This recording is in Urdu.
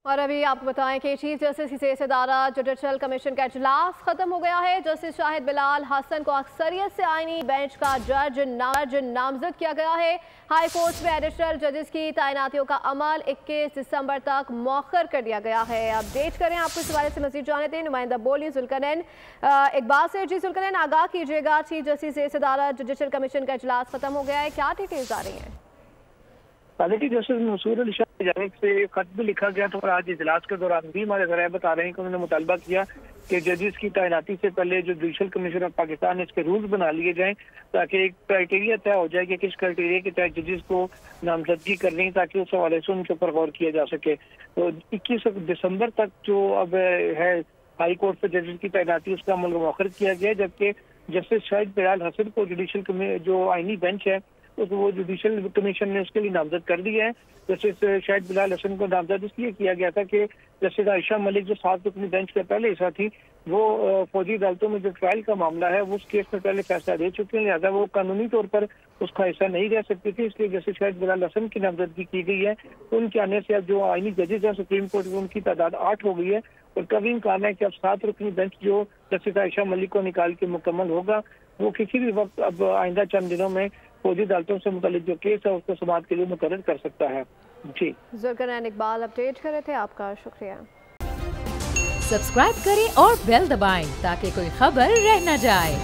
اور ابھی آپ کو بتائیں کہ چیف جسٹس کی صدارہ جوڈیشل کمیشن کا اجلاس ختم ہو گیا ہے۔ جسٹس شاہد بلال حسن کو اکثریت سے آئینی بینچ کا جج نامزد کیا گیا ہے۔ ہائی کورٹ میں ایڈیشنل ججز کی تعیناتیوں کا عمل 21 دسمبر تک مؤخر کر دیا گیا ہے۔ اپ ڈیٹ کریں، آپ کو اس حوالے سے مزید جانتے ہیں نمائندہ بولی ذوالقرنین اقبال سے۔ جی ذوالقرنین، آگاہ کیجیے گا، چیف جسٹس صدارہ جوڈیشل کمیشن کا اجلاس ختم ہو گیا ہے، کیا ڈیٹیلز آ رہی ہیں؟ چیف جسٹس منصور علی شاہ کی جانب سے خط بھی لکھا گیا تھا اور آج اجلاس کے دوران بھی ہمارے ذرائع بتا رہے ہیں کہ انہوں نے مطالبہ کیا کہ ججز کی تعیناتی سے پہلے جو جوڈیشل کمیشن آف پاکستان اس کے رولز بنا لیے جائیں تاکہ ایک کرائیٹیریا طے ہو جائے کہ کس کرائیٹیریا کے تحت ججز کو نامزدگی کرنی ہے تاکہ اس حوالے سے ان کے اوپر غور کیا جا سکے۔ تو 21 دسمبر تک جو اب ہے ہائی کورٹ پہ ججز کی تعیناتی اس کا عمل مؤخر کیا گیا، جبکہ جسٹس شاہد بلال حسن کو جوڈیشل جو آئینی بینچ ہے وہ جوڈیشل کمیشن نے اس کے لیے نامزد کر دیا ہے۔ جسٹس شاہد بلال حسن کو نامزد اس لیے کیا گیا تھا کہ جسٹس عائشہ ملک جو 7 رکنی بینچ کے پہلے حصہ تھی، وہ فوجی عدالتوں میں جو ٹرائل کا معاملہ ہے وہ اس کیس میں پہلے فیصلہ دے چکے ہیں، لہٰذا وہ قانونی طور پر اس کا حصہ نہیں رہ سکتی تھی، اس لیے جسٹس شاہد بلال حسن کی نامزدگی کی گئی ہے۔ ان کے آنے سے اب جو آئینی ججز ہیں سپریم کورٹ میں ان کی تعداد 8 ہو گئی ہے اور کبھی امکان ہے کہ اب 7 رکنی بینچ جو جسٹس عائشہ ملک کو نکال کے مکمل ہوگا وہ کسی بھی وقت اب آئندہ چند دنوں میں فوجی عدالتوں سے متعلق جو کیس ہے اس کو سماعت کے لیے مقرر کر سکتا ہے۔ جی ذوالقرنین اقبال اپڈیٹ کر رہے تھے، آپ کا شکریہ۔ سبسکرائب کریں اور بیل دبائیں تاکہ کوئی خبر رہ نہ جائے۔